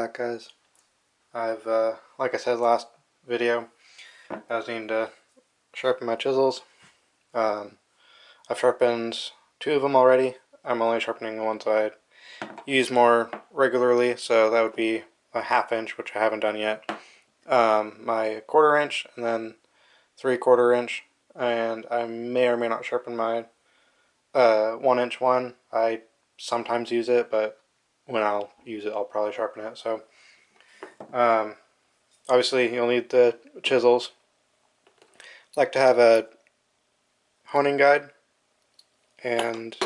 back, guys. I've, like I said last video, I was needing to sharpen my chisels. I've sharpened 2 of them already. I'm only sharpening the ones I use more regularly, so that would be a 1/2 inch, which I haven't done yet. My 1/4 inch, and then 3/4 inch, and I may or may not sharpen my 1 inch one. I sometimes use it, but when I'll use it, I'll probably sharpen it. So, obviously, you'll need the chisels. I like to have a honing guide and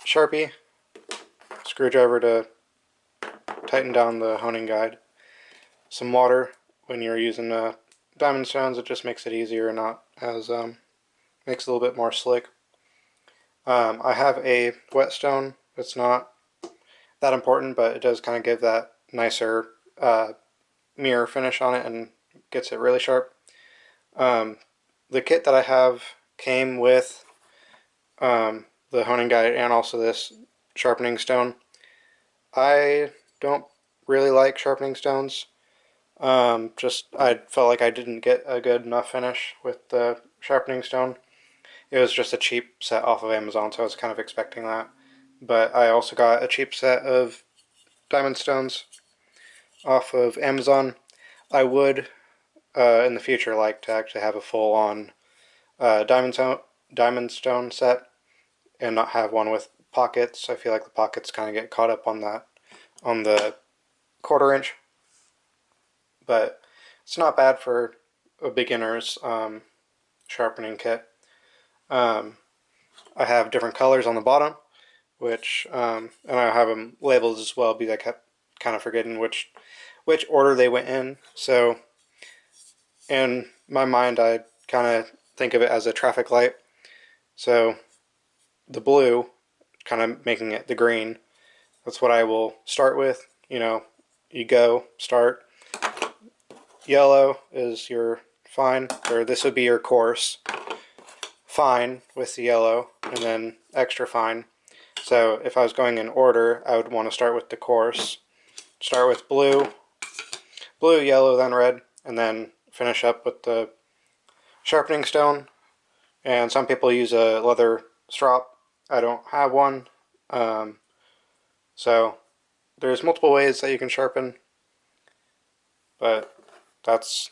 Sharpie, screwdriver to tighten down the honing guide, some water when you're using diamond stones. It just makes it easier, not as makes it a little bit more slick. I have a whetstone. It's not that important, but it does kind of give that nicer mirror finish on it and gets it really sharp. The kit that I have came with the honing guide and also this sharpening stone. I don't really like sharpening stones. I felt like I didn't get a good enough finish with the sharpening stone. It was just a cheap set off of Amazon, so I was kind of expecting that. But I also got a cheap set of diamond stones off of Amazon. I would, in the future, like to actually have a full-on diamond stone set and not have one with pockets. I feel like the pockets kind of get caught up on that, on the 1/4 inch. But it's not bad for a beginner's sharpening kit. I have different colors on the bottom, which and I have them labeled as well because I kept kind of forgetting which order they went in. So in my mind, I kind of think of it as a traffic light. So the blue, kind of making it the green, that's what I will start with. You know, you go, start. Yellow is your fine, or this would be your coarse. Fine with the yellow, and then extra fine. So if I was going in order, I would want to start with the coarse. Start with blue, yellow, then red, and then finish up with the sharpening stone. And some people use a leather strop. I don't have one. So there's multiple ways that you can sharpen, but that's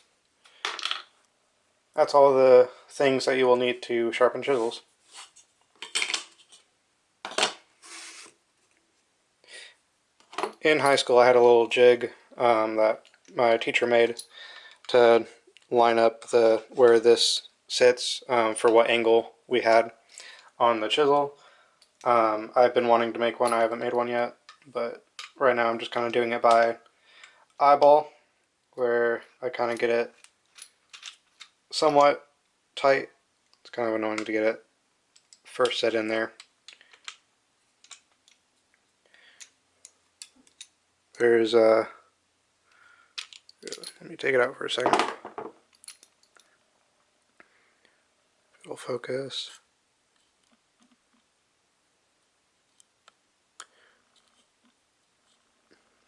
all the things that you will need to sharpen chisels. In high school, I had a little jig that my teacher made to line up where this sits for what angle we had on the chisel. I've been wanting to make one. I haven't made one yet, but right now I'm just kind of doing it by eyeball, where I kind of get it somewhat tight. It's kind of annoying to get it first set in there. There's let me take it out for a second. It'll focus.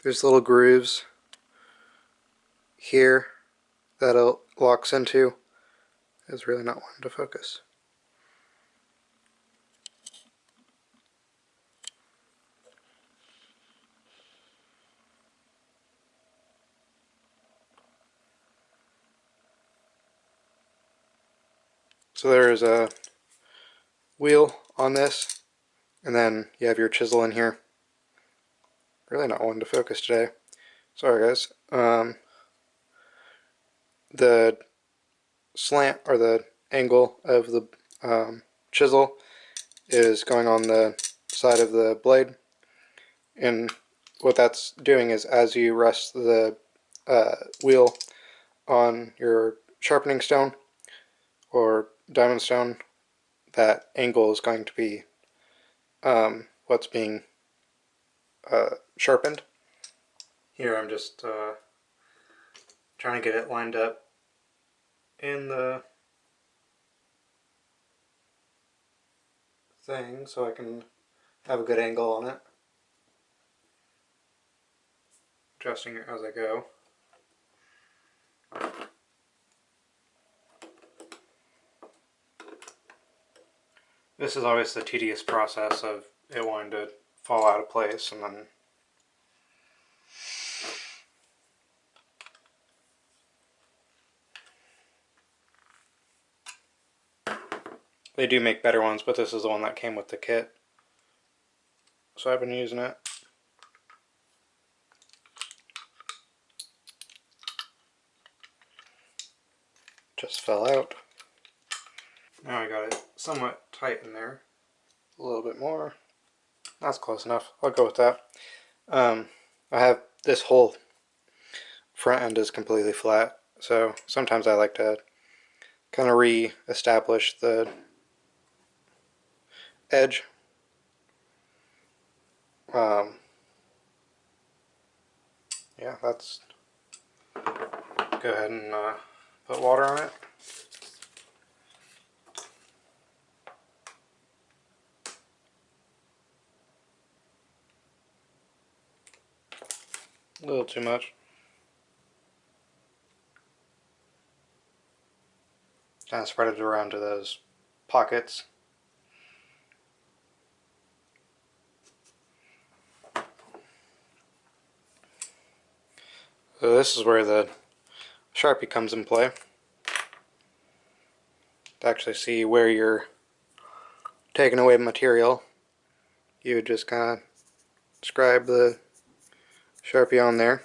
There's little grooves here that it locks into. It's really not wanting to focus. So there is a wheel on this, and then you have your chisel in here. Really not wanting to focus today. Sorry guys. The slant, or the angle of the chisel, is going on the side of the blade, and what that's doing is as you rest the wheel on your sharpening stone or diamond stone, that angle is going to be what's being sharpened. Here I'm just trying to get it lined up in the thing so I can have a good angle on it. adjusting it as I go. This is always the tedious process of it wanting to fall out of place, and then they do make better ones, but this is the one that came with the kit, so I've been using it. Just fell out. Now I got it somewhat tight in there. A little bit more. That's close enough. I'll go with that. I have this whole front end is completely flat, so sometimes I like to kind of re-establish the edge. Yeah, that's... Go ahead and put water on it. A little too much. Kind of spread it around to those pockets. So this is where the Sharpie comes in play. To actually see where you're taking away material, you would just kind of scribe the Sharpie on there.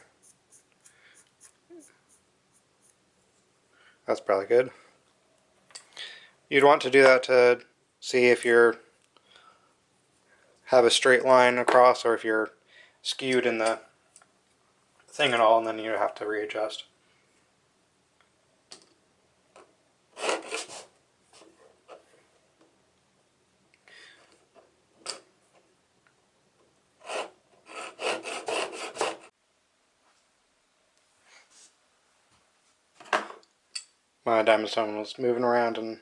That's probably good. You'd want to do that to see if you're have a straight line across or if you're skewed in the thing at all, and then you have to readjust. My diamond stone was moving around and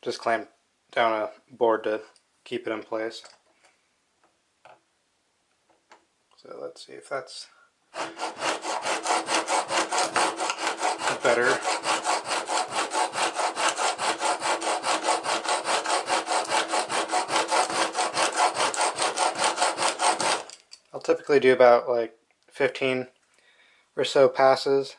just clamped down a board to keep it in place. So let's see if that's better. I'll typically do about like 15 or so passes.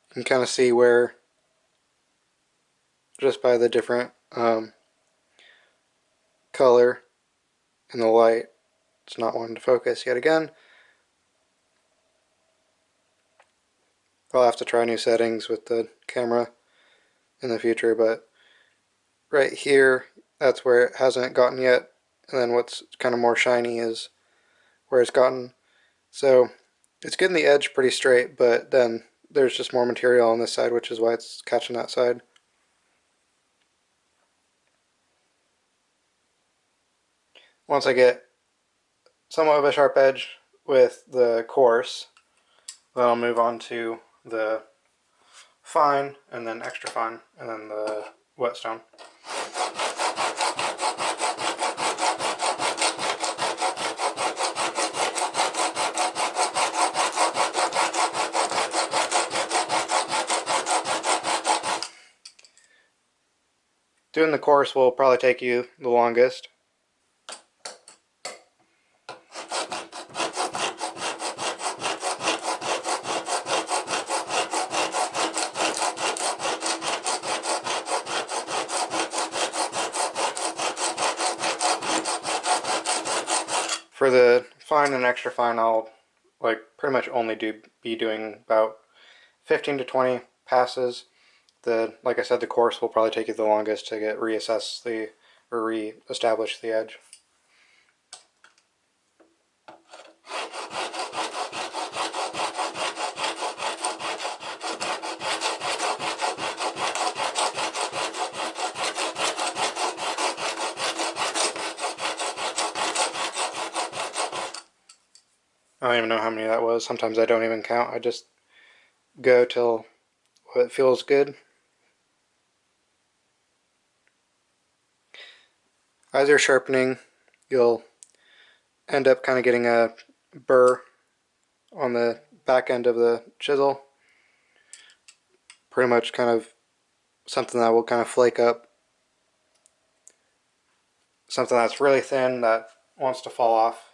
You can kind of see where, just by the different color and the light, it's not wanting to focus yet again. I'll have to try new settings with the camera in the future, but right here, that's where it hasn't gotten yet, and then what's kind of more shiny is where it's gotten. So it's getting the edge pretty straight, but then there's just more material on this side, which is why it's catching that side. Once I get somewhat of a sharp edge with the coarse, then I'll move on to the fine, and then extra fine, and then the whetstone. Doing the coarse will probably take you the longest. For the fine and extra fine, I'll pretty much only be doing about 15 to 20 passes. Like I said, the coarse will probably take you the longest to get reestablish the edge. I don't even know how many that was. Sometimes I don't even count. I just go till it feels good. As you're sharpening, you'll end up kind of getting a burr on the back end of the chisel. Pretty much kind of something that will kind of flake up. Something that's really thin that wants to fall off.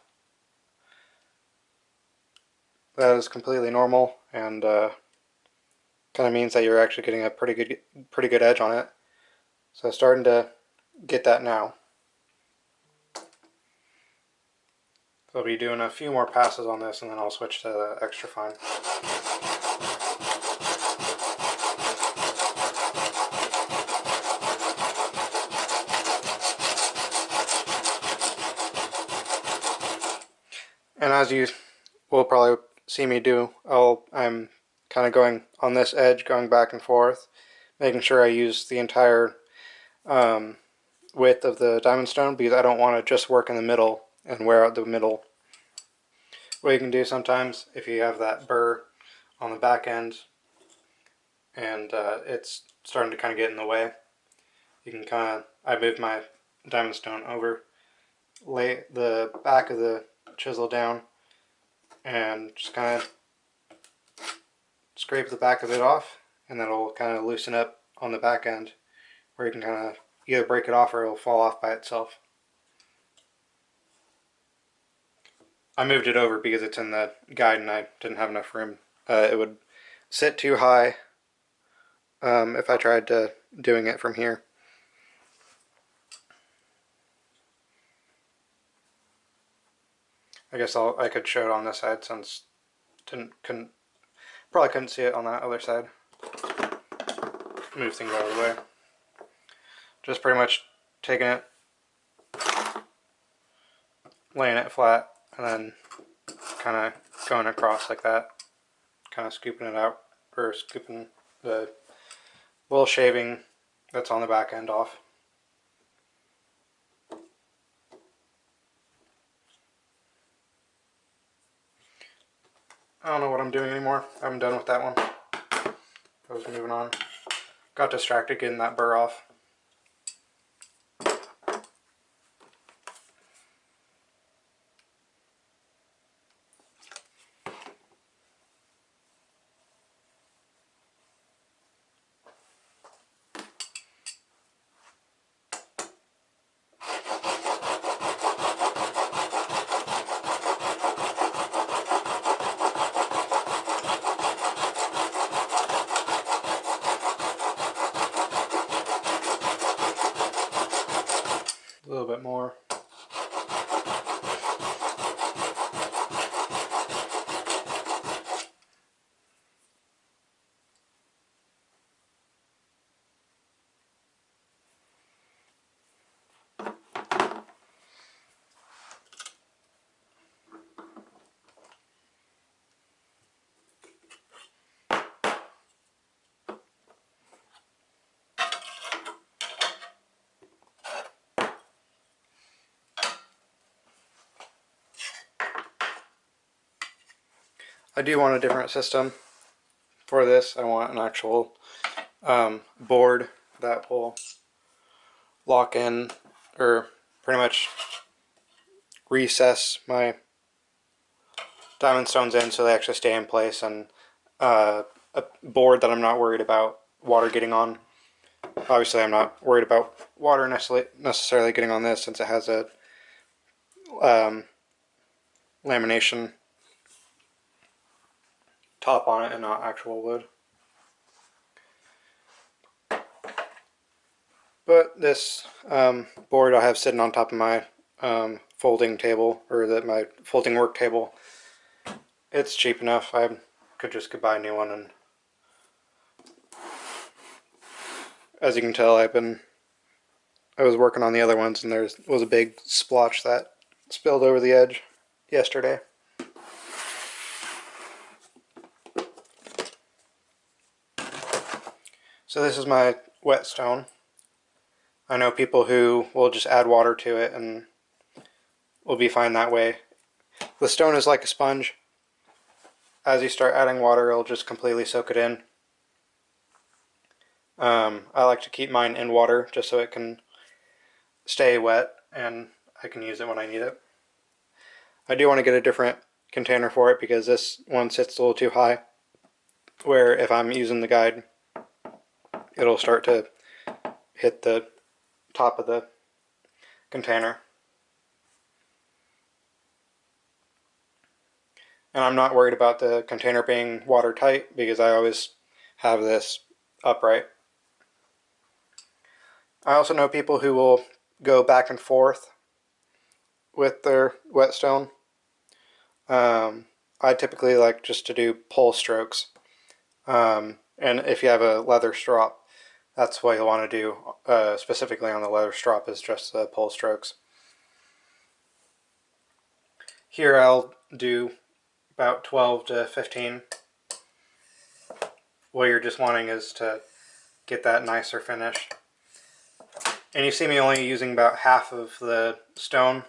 That is completely normal, and kind of means that you're actually getting a pretty good edge on it. So starting to get that now. So I'll be doing a few more passes on this, and then I'll switch to the extra fine. And as you will probably see me do, I'm kind of going on this edge, going back and forth, making sure I use the entire width of the diamond stone, because I don't want to just work in the middle and wear out the middle. What you can do sometimes, if you have that burr on the back end and it's starting to kind of get in the way, you can I moved my diamond stone over, lay the back of the chisel down, and just kind of scrape the back of it off, and then it'll kind of loosen up on the back end, where you can kind of either break it off or it'll fall off by itself. I moved it over because it's in the guide and I didn't have enough room. It would sit too high if I tried to doing it from here. I guess I could show it on this side, since probably couldn't see it on that other side. Move things out of the way. Just pretty much taking it, laying it flat, and then kind of going across like that, kind of scooping it out, or scooping the little shaving that's on the back end off. I don't know what I'm doing anymore. I'm done with that one. I was moving on. Got distracted getting that burr off. A little bit more. I do want a different system for this. I want an actual board that will lock in, or pretty much recess my diamond stones in so they actually stay in place, and a board that I'm not worried about water getting on. Obviously I'm not worried about water necessarily getting on this, since it has a lamination top on it and not actual wood. But this board I have sitting on top of my folding table, or my folding work table. It's cheap enough. I could just buy a new one, and as you can tell, I was working on the other ones, and there was a big splotch that spilled over the edge yesterday. So this is my whetstone. I know people who will just add water to it and will be fine that way. The stone is like a sponge. As you start adding water, it'll just completely soak it in. I like to keep mine in water just so it can stay wet and I can use it when I need it. I do want to get a different container for it because this one sits a little too high, where if I'm using the guide, it'll start to hit the top of the container. And I'm not worried about the container being watertight because I always have this upright. I also know people who will go back and forth with their whetstone. I typically like just to do pull strokes. And if you have a leather strop, that's what you'll want to do, specifically on the leather strop, is just the pull strokes. Here I'll do about 12 to 15. What you're just wanting is to get that nicer finish. And you see me only using about half of the stone.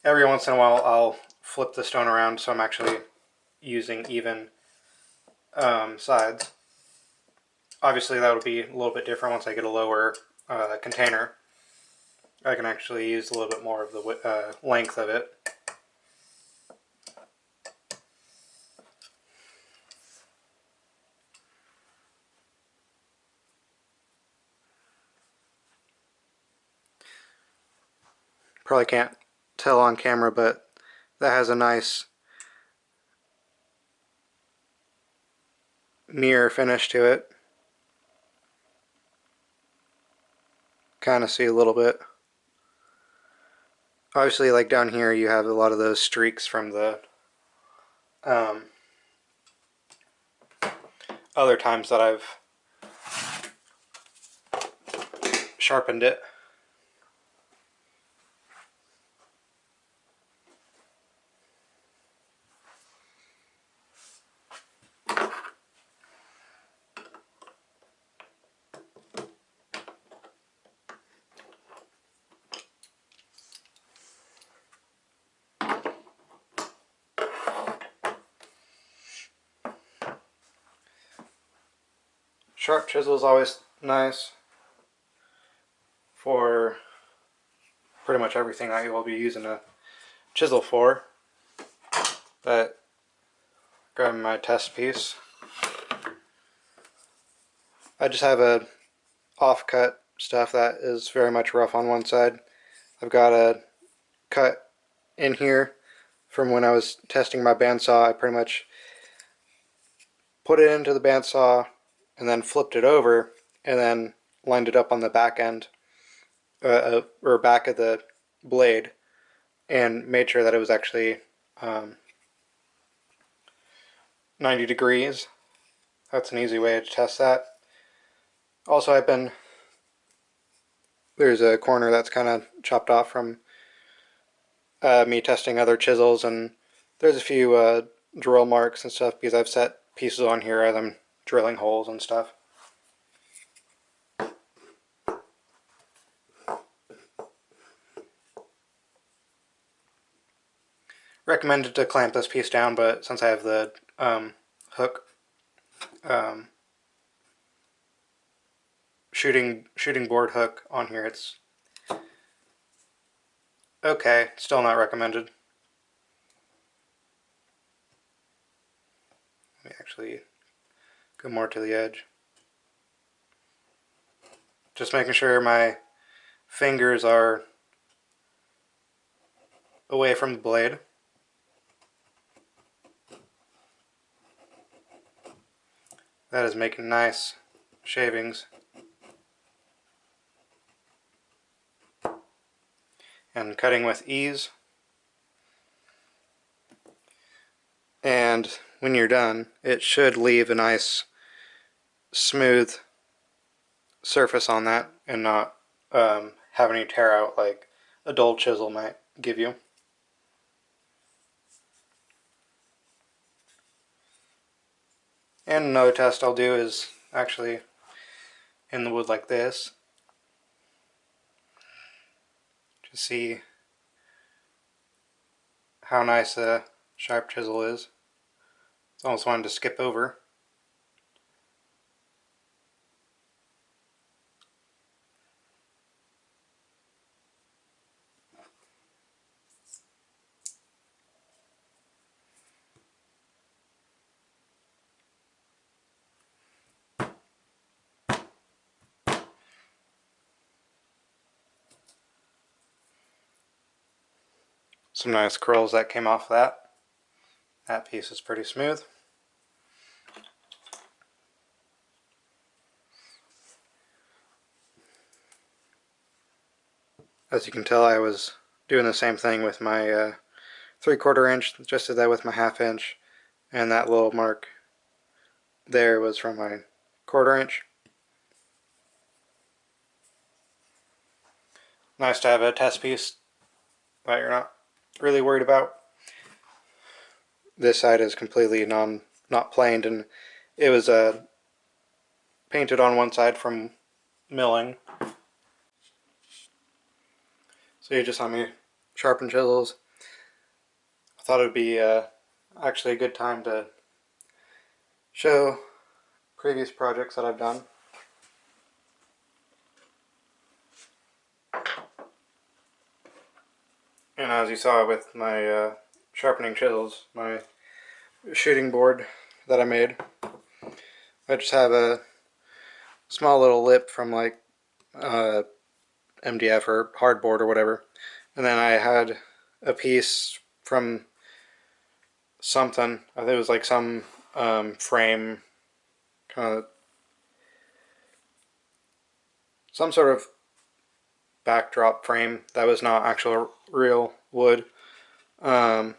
Every once in a while I'll flip the stone around so I'm actually using even sides. Obviously that would be a little bit different once I get a lower container. I can actually use a little bit more of the length of it. Probably can't tell on camera, but that has a nice mirror finish to it. Kind of see a little bit. Obviously, like down here, you have a lot of those streaks from the other times that I've sharpened it. Sharp chisel is always nice for pretty much everything that you will be using a chisel for. But grabbing my test piece, I just have a off-cut stuff that is very much rough on one side. I've got a cut in here from when I was testing my bandsaw. I pretty much put it into the bandsaw and then flipped it over and then lined it up on the back end or back of the blade and made sure that it was actually 90 degrees. That's an easy way to test that. Also, there's a corner that's kind of chopped off from me testing other chisels, and there's a few drill marks and stuff because I've set pieces on here as I'm drilling holes and stuff. Recommended to clamp this piece down, but since I have the hook shooting board hook on here, it's okay. Still not recommended. Let me actually go more to the edge. Just making sure my fingers are away from the blade. That is making nice shavings. And cutting with ease. And when you're done, it should leave a nice smooth surface on that and not have any tear out like a dull chisel might give you. And another test I'll do is actually in the wood like this to see how nice a sharp chisel is. It's almost wanted to skip over. some nice curls that came off that. That piece is pretty smooth. As you can tell, I was doing the same thing with my 3/4 inch, just did that with my 1/2 inch, and that little mark there was from my 1/4 inch. Nice to have a test piece that you're not really worried about. This side is completely not planed, and it was painted on one side from milling. So you just saw me sharpen chisels. I thought it would be actually a good time to show previous projects that I've done. And as you saw with my sharpening chisels, my shooting board that I made, I just have a small little lip from like MDF or hardboard or whatever, and then I had a piece from something, I think it was like some frame, kind of some sort of backdrop frame that was not actual real wood, that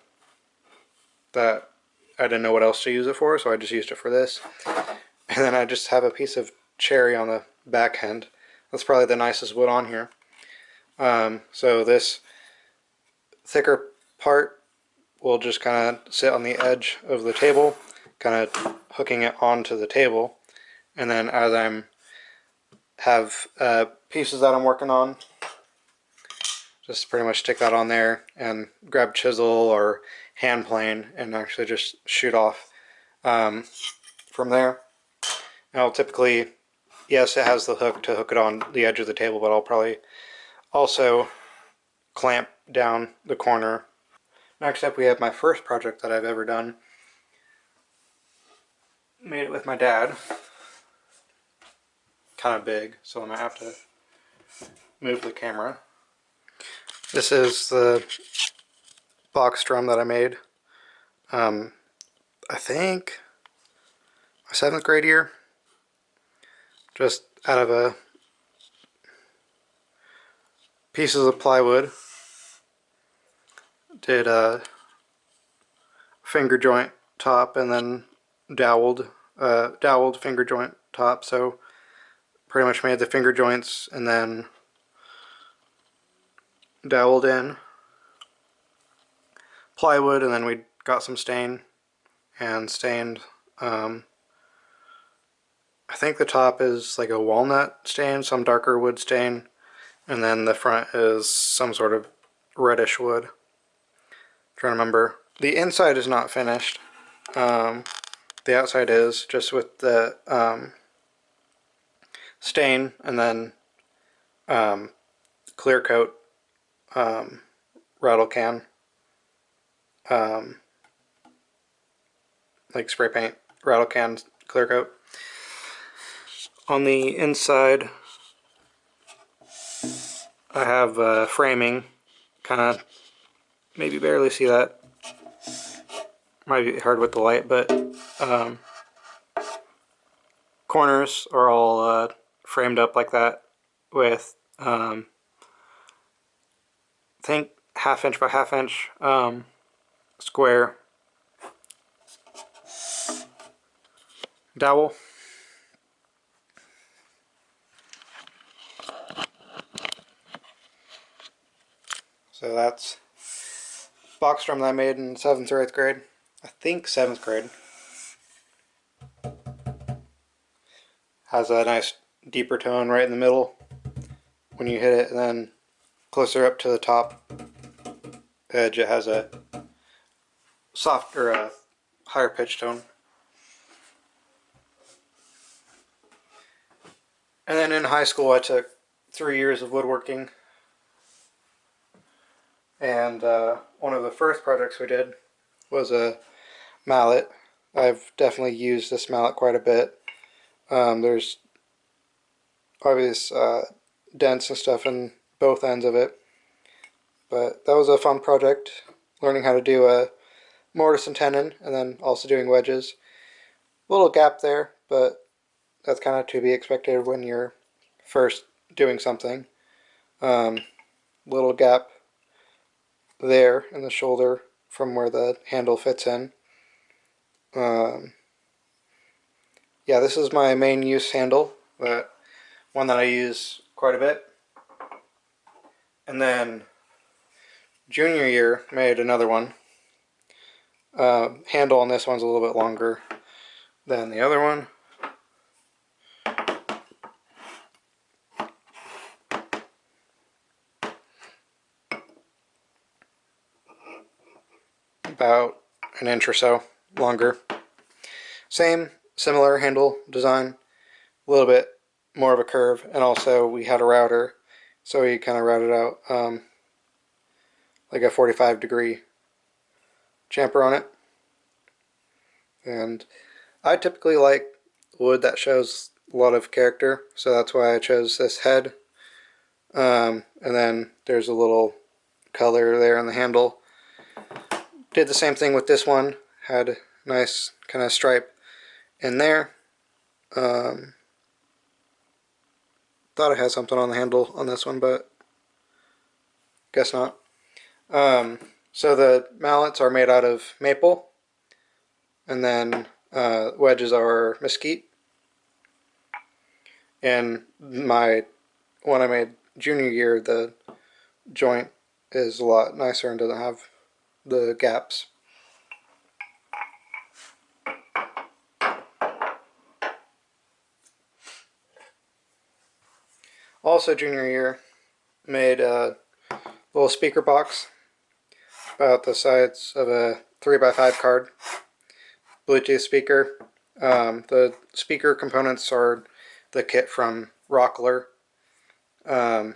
I didn't know what else to use it for, so I just used it for this. And then I just have a piece of cherry on the back end. That's probably the nicest wood on here. So this thicker part will just kind of sit on the edge of the table, kind of hooking it onto the table. And then as I'm have pieces that I'm working on, just pretty much stick that on there and grab chisel or hand plane and actually just shoot off from there. And I'll typically, yes, it has the hook to hook it on the edge of the table, but I'll probably also clamp down the corner. Next up we have my first project that I've ever done. Made it with my dad. Kind of big, so I might have to move the camera. This is the box drum that I made, I think my 7th grade year, just out of pieces of plywood. Did a finger joint top and then doweled finger joint top, so pretty much made the finger joints and then doweled in plywood, and then we got some stain and stained, I think the top is like a walnut stain, some darker wood stain, and then the front is some sort of reddish wood. I'm trying to remember. The inside is not finished. The outside is, just with the stain and then clear coat rattle can, like spray paint rattle can clear coat. On the inside I have framing, kind of maybe barely see that, might be hard with the light, but corners are all framed up like that with I think 1/2 inch by 1/2 inch square dowel. So that's box drum that I made in 7th or 8th grade. I think 7th grade. Has a nice deeper tone right in the middle when you hit it, and then closer up to the top edge it has a softer, a higher pitch tone. And then in high school I took 3 years of woodworking, and one of the first projects we did was a mallet. I've definitely used this mallet quite a bit. There's obvious dents and stuff in both ends of it, but that was a fun project. learning how to do a mortise and tenon, and then also doing wedges. Little gap there, but that's kind of to be expected when you're first doing something. Little gap there in the shoulder from where the handle fits in. Yeah, this is my main use handle, but one that I use quite a bit. And then junior year made another one. Handle on this one's a little bit longer than the other one. About an inch or so longer. Similar handle design, a little bit more of a curve, and also we had a router, so we kind of routed out like a 45-degree chamfer on it. And I typically like wood that shows a lot of character, so that's why I chose this head. And then there's a little color there on the handle. Did the same thing with this one, had a nice kind of stripe in there. Thought I had something on the handle on this one, but guess not. So the mallets are made out of maple, and then wedges are mesquite. And my one I made junior year, the joint is a lot nicer and doesn't have the gaps. Also junior year, made a little speaker box about the size of a 3x5 card. Bluetooth speaker. The speaker components are the kit from Rockler. I'll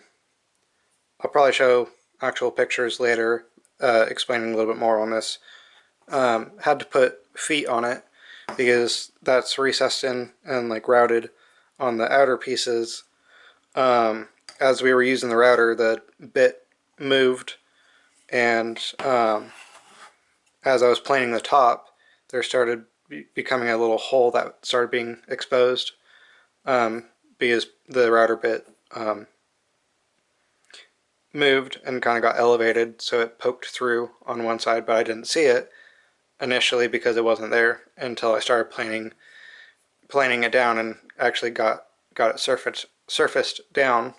probably show actual pictures later explaining a little bit more on this. Had to put feet on it because that's recessed in and like routed on the outer pieces. As we were using the router, the bit moved, and as I was planing the top, there started becoming a little hole that started being exposed because the router bit moved and kind of got elevated, so it poked through on one side, but I didn't see it initially because it wasn't there until I started planing it down and actually got it surfaced down.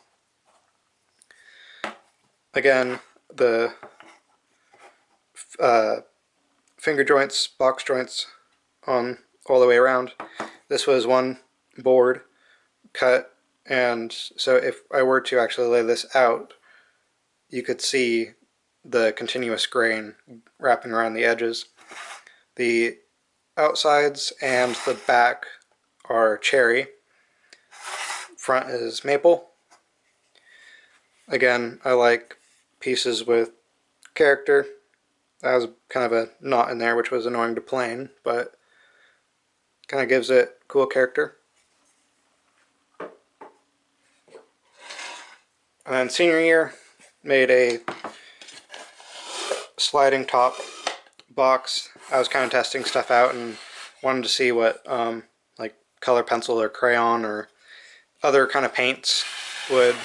Again, the finger joints, box joints on all the way around. This was one board cut, and so if I were to actually lay this out, you could see the continuous grain wrapping around the edges. The outsides and the back are cherry. Front is maple. Again, I like pieces with character. That was kind of a knot in there, which was annoying to plane, but kind of gives it cool character. And then senior year, made a sliding top box. I was kind of testing stuff out and wanted to see what like color pencil or crayon or other kind of paints would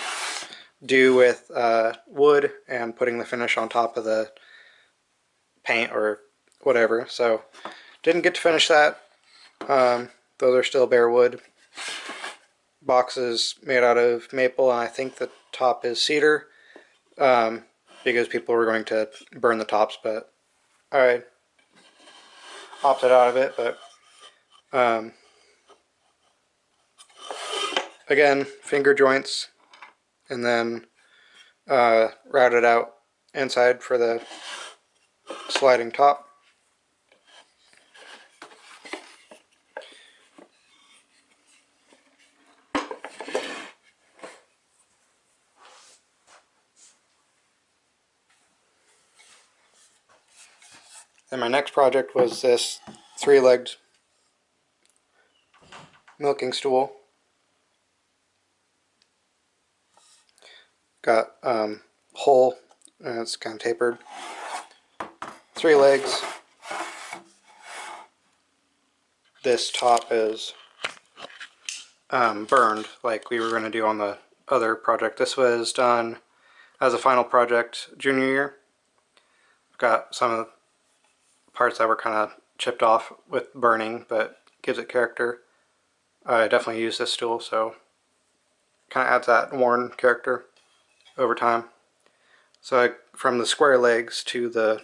do with wood and putting the finish on top of the paint or whatever. So didn't get to finish that. Those are still bare wood. Boxes made out of maple, and I think the top is cedar because people were going to burn the tops, but I opted out of it. But again, finger joints, and then routed out inside for the sliding top. And my next project was this 3-legged milking stool. Got hole, and it's kind of tapered. 3 legs. This top is burned like we were going to do on the other project. This was done as a final project junior year. I've got some of the parts that were kind of chipped off with burning, but gives it character. I definitely use this tool, so kind of adds that worn character over time. So from the square legs to the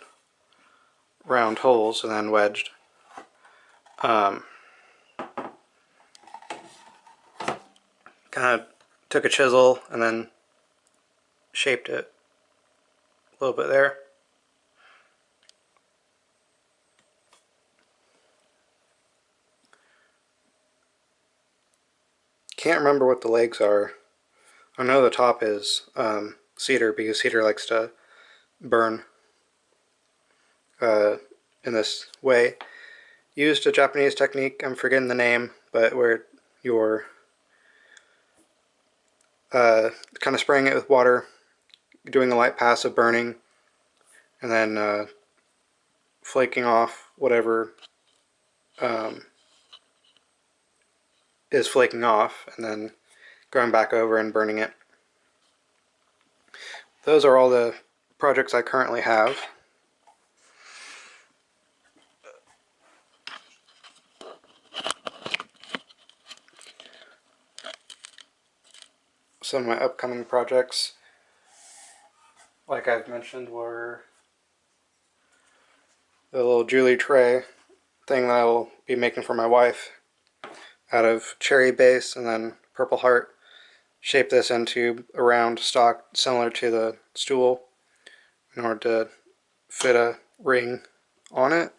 round holes and then wedged. Kind of took a chisel and then shaped it a little bit there. Can't remember what the legs are. I know the top is cedar because cedar likes to burn in this way. Used a Japanese technique, I'm forgetting the name, but where you're kind of spraying it with water, doing a light pass of burning, and then flaking off whatever is flaking off, and then going back over and burning it. Those are all the projects I currently have. Some of my upcoming projects, like I've mentioned, were the little jewelry tray thing that I'll be making for my wife out of cherry base and then purple heart. Shape this into a round stock similar to the stool in order to fit a ring on it,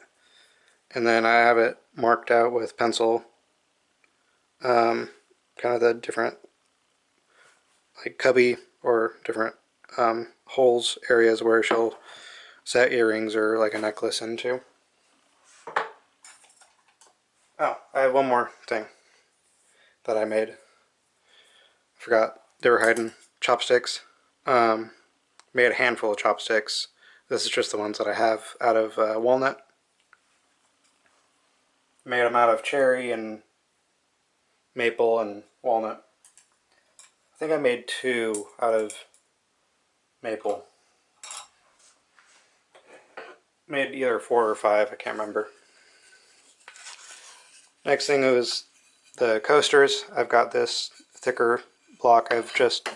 and then I have it marked out with pencil, kind of the different like cubby or different holes areas where she'll set earrings or like a necklace into. Oh, I have one more thing that I made. I forgot they were hiding chopsticks. Made a handful of chopsticks. This is just the ones that I have out of walnut. Made them out of cherry and maple and walnut. I think I made 2 out of maple. Made either 4 or 5, I can't remember. Next thing was the coasters. I've got this thicker block I've just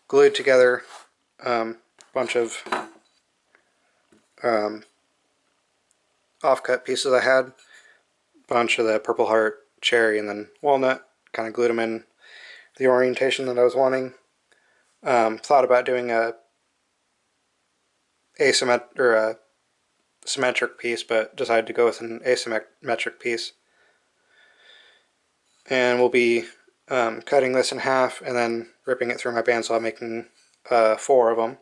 glued together a bunch of offcut pieces I had. A bunch of the purple heart, cherry, and then walnut. Kind of glued them in the orientation that I was wanting. Thought about doing a symmetric piece, but decided to go with an asymmetric piece. And we'll be cutting this in half and then ripping it through my bandsaw, making 4 of them.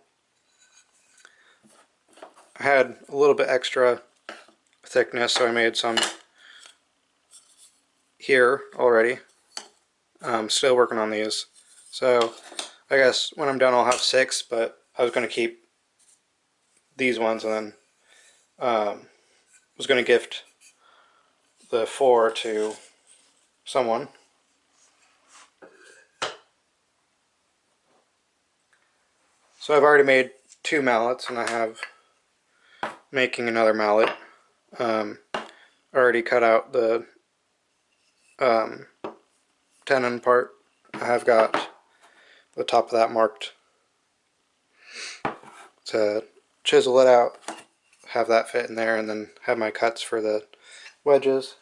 I had a little bit extra thickness, so I made some here already. Still working on these. So I guess when I'm done I'll have 6, but I was going to keep these ones and then was going to gift the 4 to someone. So I've already made 2 mallets and I have making another mallet. Already cut out the tenon part. I have got the top of that marked to chisel it out, have that fit in there, and then have my cuts for the wedges.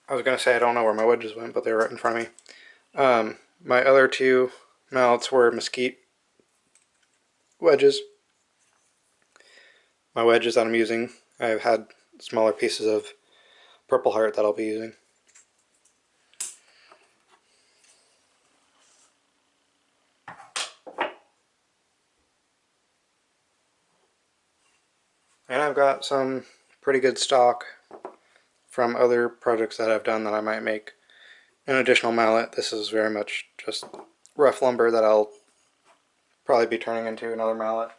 I was going to say I don't know where my wedges went, but they were right in front of me. My other 2 mallets were mesquite wedges. My wedges that I'm using, I've had smaller pieces of purple heart that I'll be using. And I've got some pretty good stock from other projects that I've done that I might make an additional mallet. This is very much just rough lumber that I'll probably be turning into another mallet.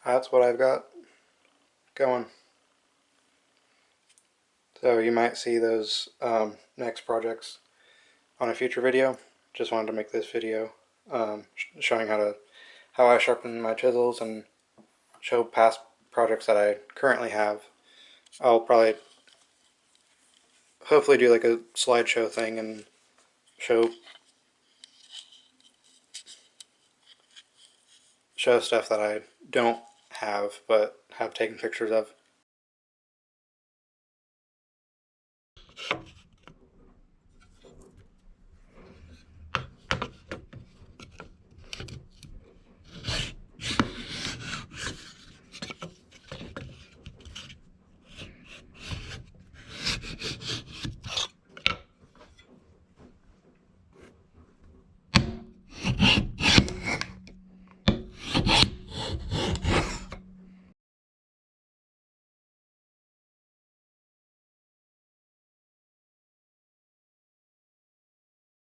That's what I've got going. So you might see those next projects on a future video. Just wanted to make this video showing how I sharpen my chisels and show past projects that I currently have. I'll probably hopefully do like a slideshow thing and show stuff that I don't have but have taken pictures of.